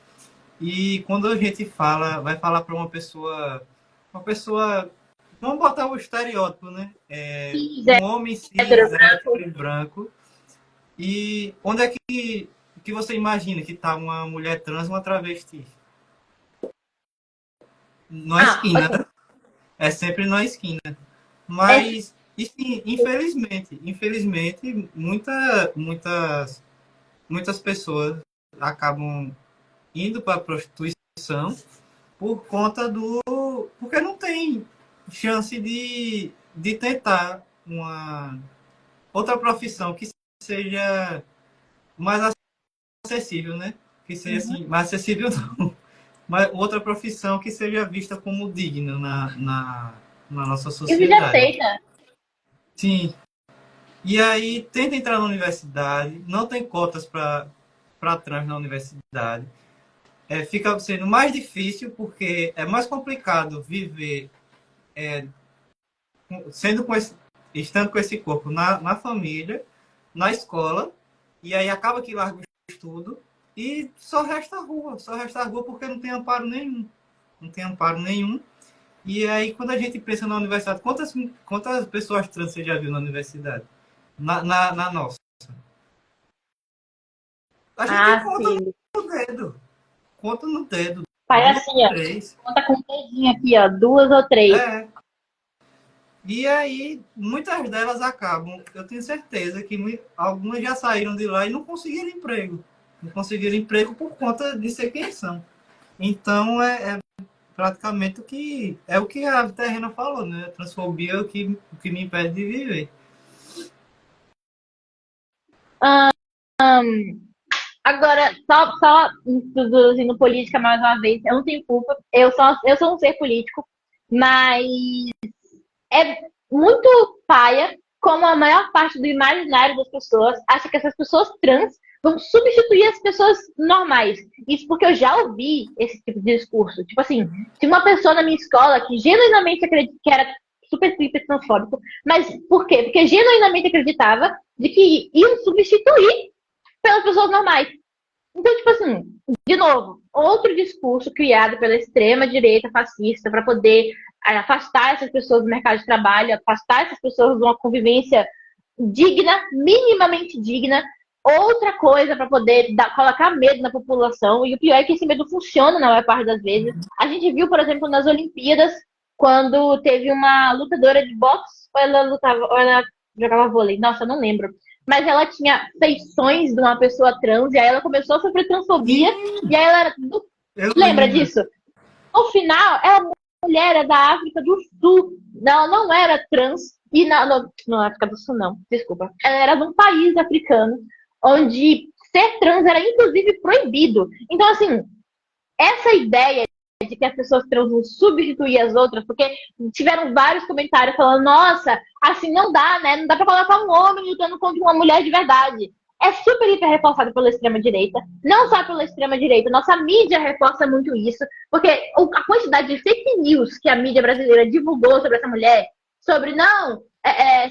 e quando a gente vai falar para uma pessoa, vamos botar o estereótipo, né? Um homem cis, hétero e branco. E onde é que você imagina que está uma mulher trans, uma travesti? Na esquina, okay. É sempre na esquina. Mas, infelizmente, muitas pessoas acabam indo para a prostituição por conta porque não tem chance de tentar uma outra profissão que seja mais acessível, né? Que seja assim, mais acessível não, mas outra profissão que seja vista como digna na nossa sociedade. E vida Sim. E aí tenta entrar na universidade, não tem cotas para para trás na universidade. Fica sendo mais difícil porque é mais complicado viver sendo com estando com esse corpo na família, na escola, e aí acaba que larga o estudo e só resta a rua porque não tem amparo nenhum. Não tem amparo nenhum. E aí, quando a gente pensa na universidade, quantas pessoas trans você já viu na universidade? Na nossa. A gente Ah, conta sim. no dedo. Conta no dedo. Faz Duas, assim, ó. três. Conta com o dedinho aqui, ó. Duas ou três. É. E aí, muitas delas acabam. Eu tenho certeza que algumas já saíram de lá e não conseguiram emprego. Não conseguiram emprego por conta de ser quem são. Então, é praticamente o que a Terrena falou, né? A transfobia é o que me impede de viver. Agora, só introduzindo política mais uma vez, eu não tenho culpa. Eu sou um ser político, mas é muito paia como a maior parte do imaginário das pessoas acha que essas pessoas trans vão substituir as pessoas normais. Isso porque eu já ouvi esse tipo de discurso. Tipo assim, tinha uma pessoa na minha escola que genuinamente acreditava que era super hiper transfóbico. Mas por quê? Porque genuinamente acreditava de que iam substituir pelas pessoas normais. Então, tipo assim, de novo, outro discurso criado pela extrema-direita fascista para poder afastar essas pessoas do mercado de trabalho, afastar essas pessoas de uma convivência digna, minimamente digna, outra coisa para poder colocar medo na população. E o pior é que esse medo funciona na maior parte das vezes. A gente viu, por exemplo, nas Olimpíadas, quando teve uma lutadora de boxe, ou ela jogava vôlei, nossa, eu não lembro. Mas ela tinha feições de uma pessoa trans, e aí ela começou a sofrer transfobia, Sim, e aí ela era. eu Lembra lembro. disso? No final, ela mulher é da África do Sul. Ela não era trans. E na África do Sul, não. Desculpa. Ela era de um país africano onde ser trans era inclusive proibido. Então, assim, essa ideia de que as pessoas trans vão substituir as outras, porque tiveram vários comentários falando, nossa, assim não dá, né? Não dá pra colocar um homem lutando contra uma mulher de verdade. É super hiper reforçado pela extrema-direita. Não só pela extrema-direita, nossa mídia reforça muito isso, porque a quantidade de fake news que a mídia brasileira divulgou sobre essa mulher, sobre, não,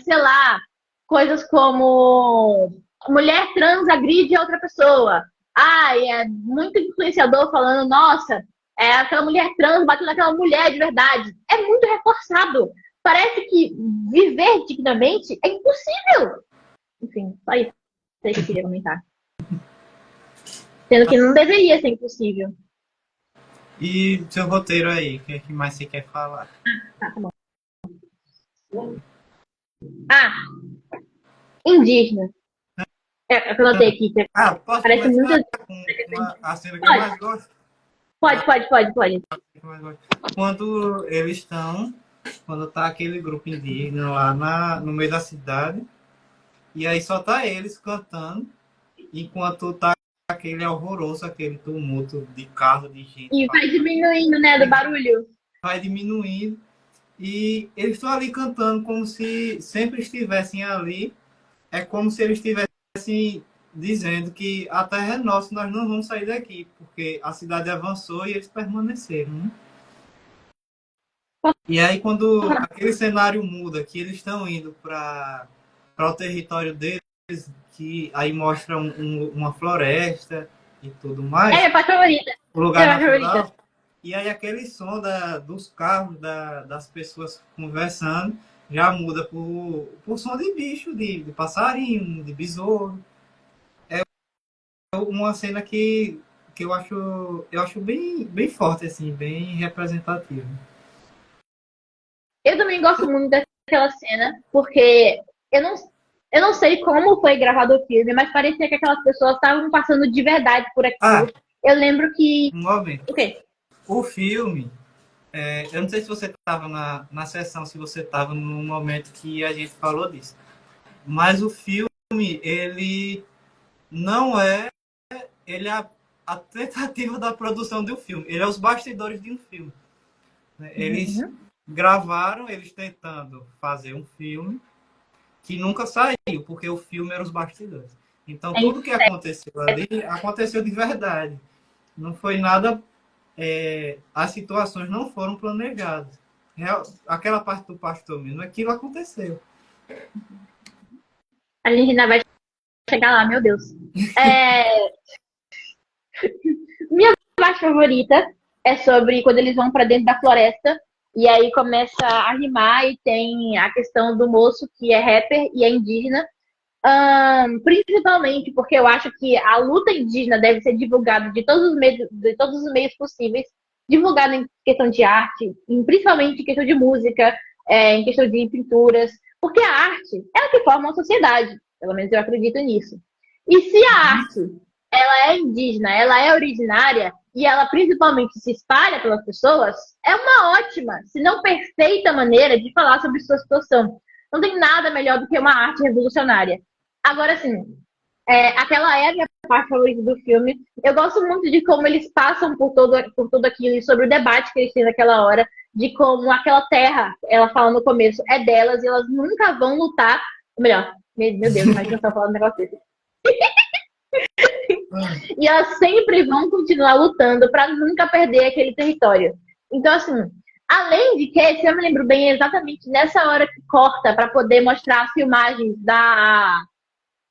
sei lá, coisas como mulher trans agride outra pessoa. É muito influenciador falando, nossa, aquela mulher trans bateu naquela mulher de verdade. É muito reforçado. Parece que viver dignamente é impossível. Enfim, só isso que eu queria comentar. Sendo que não deveria ser impossível. E seu roteiro aí, o que é que mais você quer falar? Tá bom. Ah, indígena. É o que eu notei aqui. Posso Parece começar muito. com a cena que eu Pode, mais gosto? pode. Quando eles estão, quando tá aquele grupo indígena lá no meio da cidade, e aí só tá eles cantando, enquanto tá aquele alvoroço, aquele tumulto de carro, de gente, E vai diminuindo, né, do barulho. vai diminuindo, e eles estão ali cantando como se sempre estivessem ali, é como se eles estivessem dizendo que a terra é nossa, nós não vamos sair daqui, porque a cidade avançou e eles permaneceram, né? E aí, quando aquele cenário muda, que eles estão indo para o território deles, que aí mostra uma floresta e tudo É mais, minha parte favorita. o É lugar minha favorita. natural, e aí aquele som dos carros, das pessoas conversando, já muda por som de bicho, de passarinho, de besouro. É uma cena que eu acho bem forte, assim, bem representativa. Eu também gosto muito daquela cena, porque eu não, eu não sei como foi gravado o filme, mas parecia que aquelas pessoas estavam passando de verdade por Ah, aquilo. Eu lembro que. um momento. O quê? O filme, eu não sei se você estava na sessão, se você estava no momento que a gente falou disso, mas o filme, ele não é, ele é a tentativa da produção de um filme, ele é os bastidores de um filme, né? Eles Uhum. gravaram, eles tentando fazer um filme que nunca saiu, porque o filme era os bastidores. Então, É tudo que aconteceu ali, aconteceu de verdade. Não foi nada, as situações não foram planejadas. Aquela parte do pastor mesmo, aquilo aconteceu. A gente ainda vai chegar lá, meu Deus. É, minha parte favorita é sobre quando eles vão para dentro da floresta e aí começa a rimar e tem a questão do moço que é rapper e é indígena. Principalmente porque eu acho que a luta indígena deve ser divulgada de todos os meios possíveis, divulgada em questão de arte, principalmente em questão de música, em questão de pinturas, porque a arte é o que forma a sociedade, pelo menos eu acredito nisso. E se a arte ela é indígena, ela é originária e ela principalmente se espalha pelas pessoas, é uma ótima, se não perfeita maneira de falar sobre sua situação. Não tem nada melhor do que uma arte revolucionária. Agora, assim, aquela é a minha parte favorita do filme. Eu gosto muito de como eles passam por tudo aquilo e sobre o debate que eles têm naquela hora, de como aquela terra, ela fala no começo, é delas e elas nunca vão lutar. Ou melhor, meu Deus, imagina eu falando um negócio desse. E elas sempre vão continuar lutando para nunca perder aquele território. Então, assim, além de que, se eu me lembro bem, é exatamente nessa hora que corta para poder mostrar as filmagens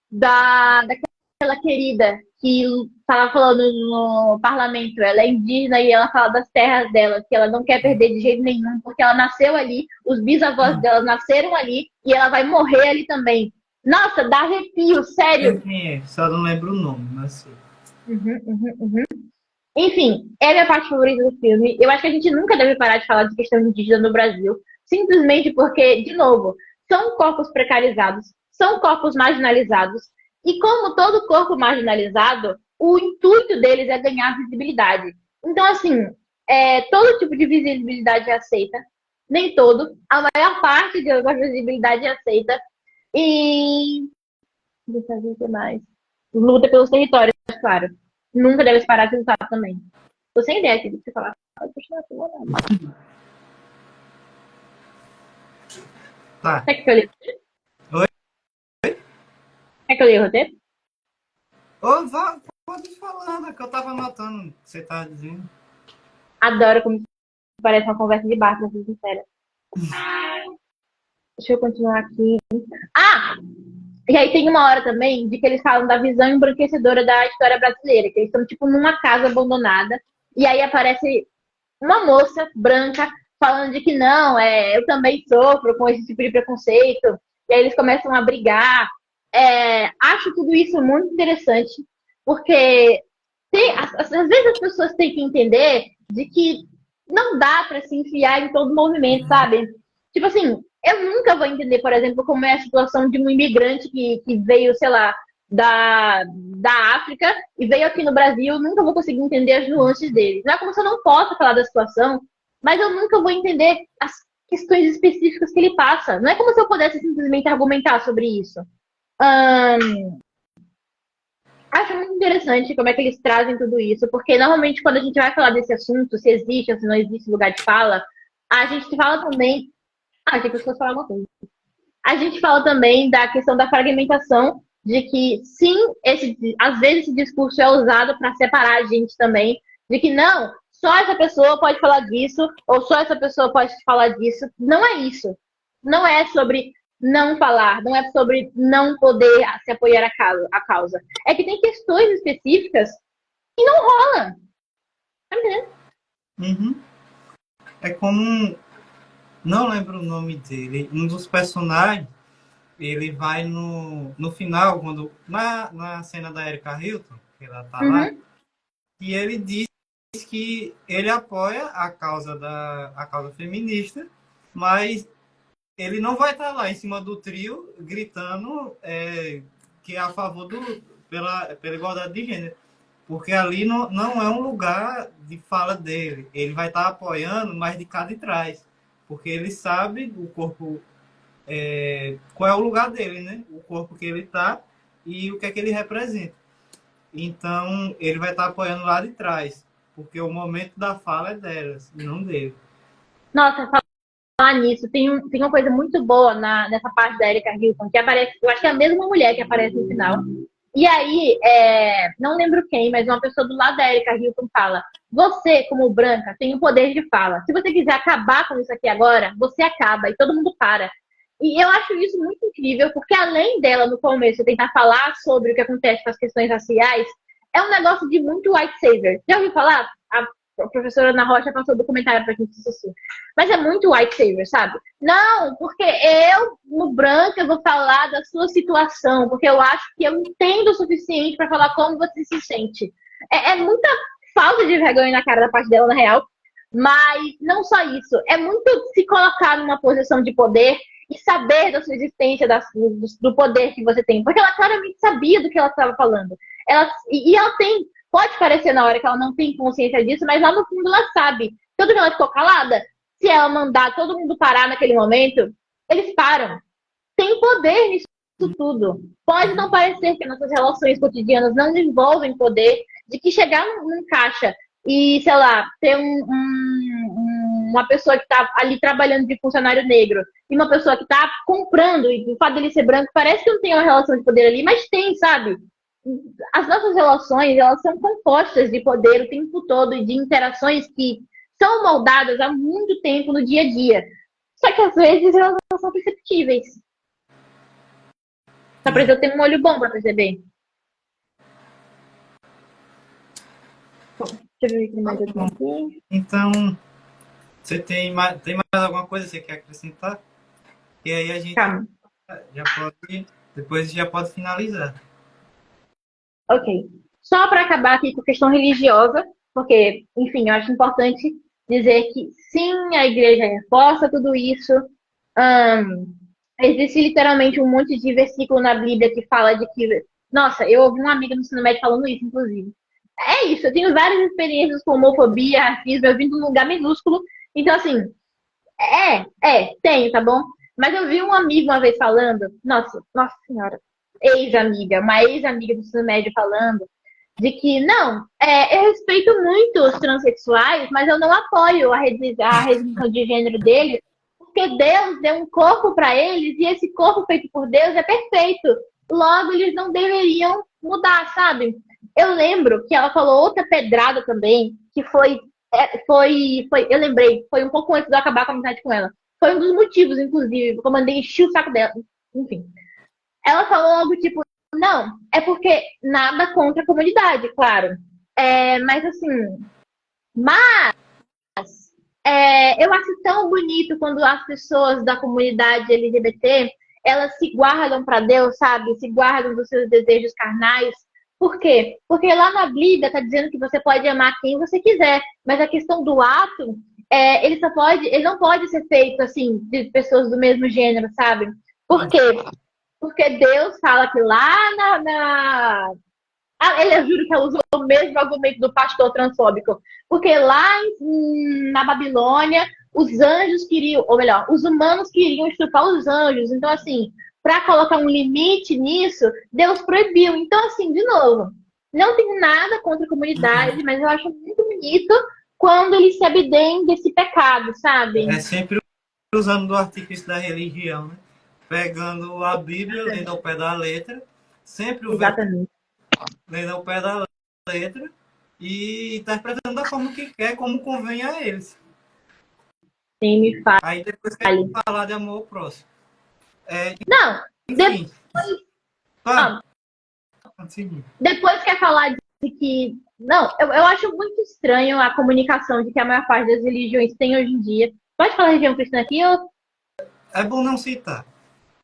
daquela querida que estava falando no parlamento. Ela é indígena e ela fala das terras dela, que ela não quer perder de jeito nenhum, porque ela nasceu ali, os bisavós dela nasceram ali e ela vai morrer ali também. Nossa, dá arrepio, sério. Só não lembro o nome, mas sim. Uhum. Enfim, é a minha parte favorita do filme. Eu acho que a gente nunca deve parar de falar de questão indígena no Brasil, simplesmente porque, de novo, são corpos precarizados, são corpos marginalizados, e como todo corpo marginalizado, o intuito deles é ganhar visibilidade. Então, assim, todo tipo de visibilidade é aceita, nem todo, a maior parte da visibilidade é aceita, e. Deixa eu ver o que mais. Luta pelos territórios, claro. Nunca deve parar de lutar também. Tô sem ideia aqui do que você falar. Pode continuar assim, Tá. quer que eu leia? Oi? Quer que eu leia o roteiro? Ô, pode ir falando, que eu tava anotando o que você tava dizendo. Adoro como parece uma conversa de bar, pra ser sincera. Deixa eu continuar aqui. Ah! E aí tem uma hora também de que eles falam da visão embranquecedora da história brasileira, que eles estão tipo numa casa abandonada, e aí aparece uma moça branca falando de que não, eu também sofro com esse tipo de preconceito, e aí eles começam a brigar. Acho tudo isso muito interessante, porque às vezes as pessoas têm que entender de que não dá para se enfiar em todo movimento, sabe? Tipo assim, eu nunca vou entender, por exemplo, como é a situação de um imigrante que veio, sei lá, da África e veio aqui no Brasil, nunca vou conseguir entender as nuances dele. Não é como se eu não possa falar da situação, mas eu nunca vou entender as questões específicas que ele passa. Não é como se eu pudesse simplesmente argumentar sobre isso. Acho muito interessante como é que eles trazem tudo isso, porque normalmente quando a gente vai falar desse assunto, se existe ou se não existe lugar de fala, a gente fala também. Ah, achei que eu fosse falar uma coisa. A gente fala também da questão da fragmentação, de que sim, às vezes esse discurso é usado para separar a gente também, de que não, só essa pessoa pode falar disso, ou só essa pessoa pode falar disso. Não é isso. Não é sobre não falar, não é sobre não poder se apoiar a causa. É que tem questões específicas que não rolam. Tá entendendo? Uhum. É como. Não lembro o nome dele. Um dos personagens, ele vai no final, quando na cena da Erika Hilton, que ela tá lá, Uhum. e ele diz que ele apoia a causa feminista, mas ele não vai estar lá em cima do trio gritando que é a favor pela igualdade de gênero. Porque ali não é um lugar de fala dele. Ele vai estar apoiando, mas de cá de trás. Porque ele sabe o corpo, qual é o lugar dele, né? O corpo que ele está e o que é que ele representa. Então, ele vai estar apoiando lá de trás. Porque o momento da fala é delas, e não dele. Nossa, falar nisso, tem uma coisa muito boa nessa parte da Erika Hilton, que aparece, eu acho que é a mesma mulher que aparece no final. E aí, não lembro quem, mas uma pessoa do lado da Erika Hilton fala: você, como branca, tem o poder de fala. Se você quiser acabar com isso aqui agora, você acaba e todo mundo para. E eu acho isso muito incrível, porque além dela, no começo, tentar falar sobre o que acontece com as questões raciais, é um negócio de muito white savior. Já ouviu falar? A professora Ana Rocha passou o documentário pra gente assistir. Mas é muito white savior, sabe? Não, porque eu, no branco, eu vou falar da sua situação, porque eu acho que eu entendo o suficiente para falar como você se sente. É muita falta de vergonha na cara da parte dela, na real. Mas não só isso. É muito se colocar numa posição de poder e saber da sua existência, do poder que você tem. Porque ela claramente sabia do que ela estava falando. E ela tem, pode parecer na hora que ela não tem consciência disso, mas lá no fundo ela sabe. Tanto que ela ficou calada, se ela mandar todo mundo parar naquele momento, eles param. Tem poder nisso tudo. Pode não parecer que nossas relações cotidianas não envolvem poder, de que chegar num caixa e, sei lá, ter uma pessoa que está ali trabalhando de funcionário negro e uma pessoa que está comprando, e o fato dele ser branco, parece que não tem uma relação de poder ali, mas tem, sabe? As nossas relações, elas são compostas de poder o tempo todo e de interações que são moldadas há muito tempo no dia a dia. Só que às vezes elas não são perceptíveis. Só precisa ter um olho bom para perceber. Bom, deixa eu ver o que mais eu tenho aqui. Então, você tem mais alguma coisa que você quer acrescentar? E aí a gente Calma. já pode, depois já pode finalizar. Ok. Só para acabar aqui com a questão religiosa, porque, enfim, eu acho importante dizer que sim, a igreja reforça tudo isso. Existe literalmente um monte de versículo na Bíblia que fala de que. Nossa, eu ouvi uma amiga no ensino médio falando isso, inclusive. É isso, eu tenho várias experiências com homofobia, racismo, eu vim de um lugar minúsculo. Então, assim, tenho, tá bom? Mas eu vi um amigo uma vez falando, nossa senhora, ex-amiga, uma ex-amiga do ensino médio falando, de que, não, eu respeito muito os transexuais, mas eu não apoio a redenção de gênero deles, porque Deus deu um corpo para eles e esse corpo feito por Deus é perfeito. Logo, eles não deveriam mudar, sabe? Eu lembro que ela falou outra pedrada também, que eu lembrei, foi um pouco antes de eu acabar com a amizade com ela. Foi um dos motivos, inclusive, que eu mandei encher o saco dela. Enfim. Ela falou algo tipo, não, é porque nada contra a comunidade, claro. Mas assim, eu acho tão bonito quando as pessoas da comunidade LGBT, elas se guardam para Deus, sabe? Se guardam dos seus desejos carnais. Por quê? Porque lá na Bíblia está dizendo que você pode amar quem você quiser, mas a questão do ato, ele não pode ser feito assim de pessoas do mesmo gênero, sabe? Por quê? Porque Deus fala que lá eu juro que ela usou o mesmo argumento do pastor transfóbico. Porque lá na Babilônia, os anjos queriam, ou melhor, os humanos queriam estuprar os anjos. Então, assim, para colocar um limite nisso, Deus proibiu. Então, assim, de novo, não tem nada contra a comunidade, mas eu acho muito bonito quando eles se abdêm desse pecado, sabe? É sempre usando do artifício da religião, né? Pegando a Bíblia, lendo ao pé da letra, sempre o lendo ao pé da letra e interpretando da forma que quer, como convém a eles. Sim, me fale. Aí depois quer falar de amor ao próximo. Não, enfim. Depois quer falar de que... Não, eu acho muito estranho a comunicação de que a maior parte das religiões tem hoje em dia. Pode falar religião cristã aqui? É bom não citar.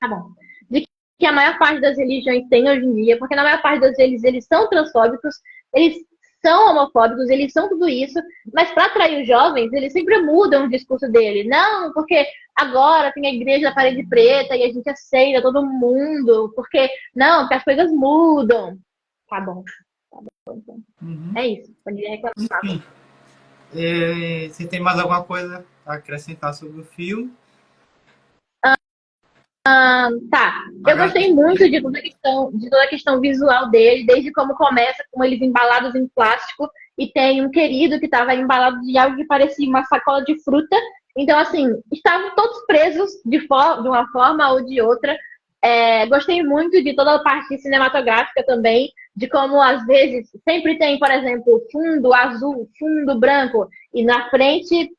Tá bom. De que a maior parte das religiões tem hoje em dia, porque na maior parte das vezes eles são transfóbicos, eles são homofóbicos, eles são tudo isso, mas para atrair os jovens, eles sempre mudam o discurso dele. Não, porque agora tem a igreja da parede preta e a gente aceita todo mundo, porque as coisas mudam. Tá bom. Então. É isso. Poderia reclamar. Enfim, você tem mais alguma coisa a acrescentar sobre o filme? Tá. Eu gostei muito de toda a questão visual dele, desde como começa com eles embalados em plástico e tem um querido que estava embalado de algo que parecia uma sacola de fruta. Então, assim, estavam todos presos de uma forma ou de outra Gostei muito de toda a parte cinematográfica também, de como às vezes sempre tem, por exemplo, fundo azul, fundo branco, e na frente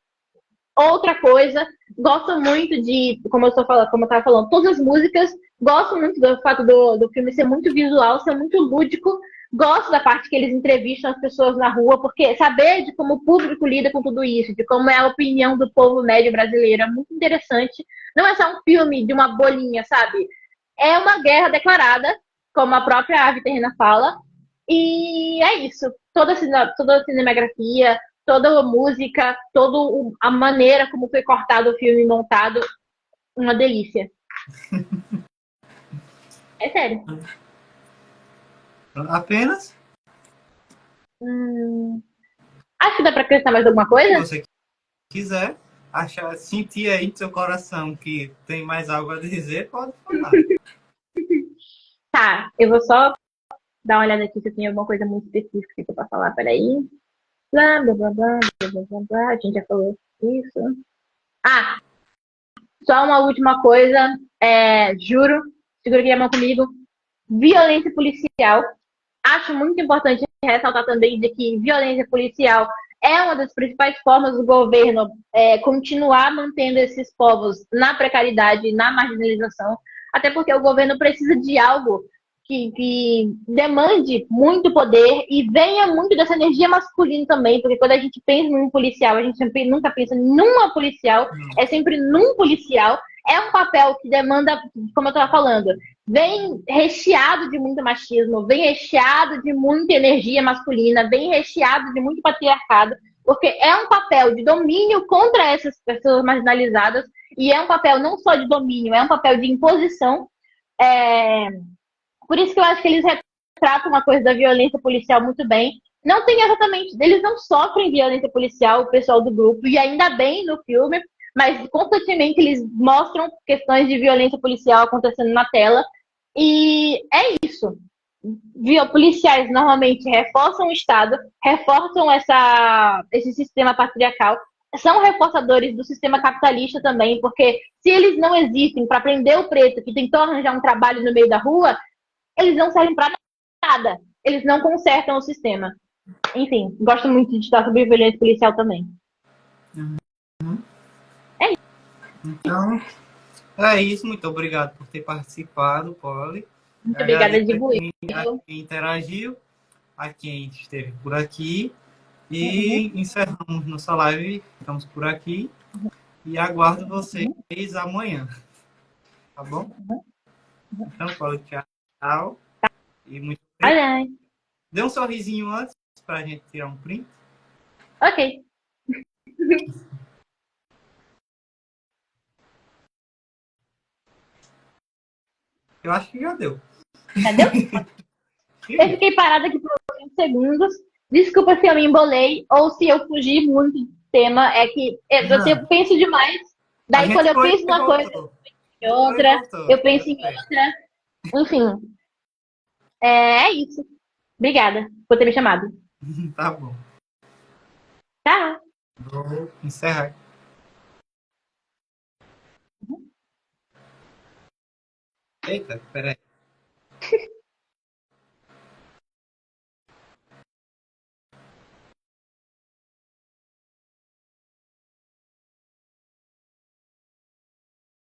outra coisa. Gosto muito de, como eu estou falando, como eu estava falando, todas as músicas. Gosto muito do fato do filme ser muito visual, ser muito lúdico. Gosto da parte que eles entrevistam as pessoas na rua, porque saber de como o público lida com tudo isso, de como é a opinião do povo médio brasileiro, é muito interessante. Não é só um filme de uma bolinha, sabe? É uma guerra declarada, como a própria Ave Terrena fala. E é isso. Toda a cinematografia, toda a música, toda a maneira como foi cortado o filme e montado, uma delícia. É sério. Apenas Hum, acho que dá pra acrescentar mais alguma se coisa? você quiser achar, sentir aí no seu coração que tem mais algo a dizer, pode falar. Tá, eu vou só dar uma olhada aqui se eu tenho alguma coisa muito específica que eu posso falar. Peraí. Blá, blá, blá, blá, blá, blá, blá, blá. A gente já falou isso. Ah, só uma última coisa. Juro, segura aqui a mão comigo. Violência policial. Acho muito importante ressaltar também de que violência policial é uma das principais formas do governo continuar mantendo esses povos na precariedade, na marginalização, até porque o governo precisa de algo que demande muito poder e venha muito dessa energia masculina também, porque quando a gente pensa num policial, a gente sempre, nunca pensa numa policial, é sempre num policial. É um papel que demanda, como eu estava falando, vem recheado de muito machismo, vem recheado de muita energia masculina, vem recheado de muito patriarcado, porque é um papel de domínio contra essas pessoas marginalizadas, e é um papel não só de domínio, é um papel de imposição. É... Por isso que eu acho que eles retratam uma coisa da violência policial muito bem. Não tem exatamente, eles não sofrem violência policial, o pessoal do grupo, e ainda bem no filme, mas constantemente eles mostram questões de violência policial acontecendo na tela. E é isso. Policiais normalmente reforçam o Estado, reforçam esse sistema patriarcal, são reforçadores do sistema capitalista também, porque se eles não existem para prender o preto que tentou arranjar um trabalho no meio da rua, eles não servem para nada. Eles não consertam o sistema. Enfim, gosto muito de estudar sobre violência policial também. É isso. Então, é isso. Muito obrigado por ter participado, Polly. Muito obrigada, Agradeço Dibu. a quem interagiu, a quem esteve por aqui. Uhum, E encerramos nossa live. Estamos por aqui. E aguardo vocês uhum, amanhã. Tá bom? uhum. Então, Paulo, tchau. E muito obrigado. Olha, Dê um sorrisinho antes para a gente tirar um print. ok. Eu acho que já deu. Já deu? Eu fiquei parada aqui por 20 segundos. Desculpa se eu me embolei ou se eu fugi muito do tema. É que eu Não, penso demais. a Daí, quando gente eu foi penso e numa coisa, voltou. em Foi e outra, voltou. eu penso Deu em certo. outra. Enfim, é isso. Obrigada por ter me chamado. Tá bom. Tá. Vou encerrar. Eita, peraí.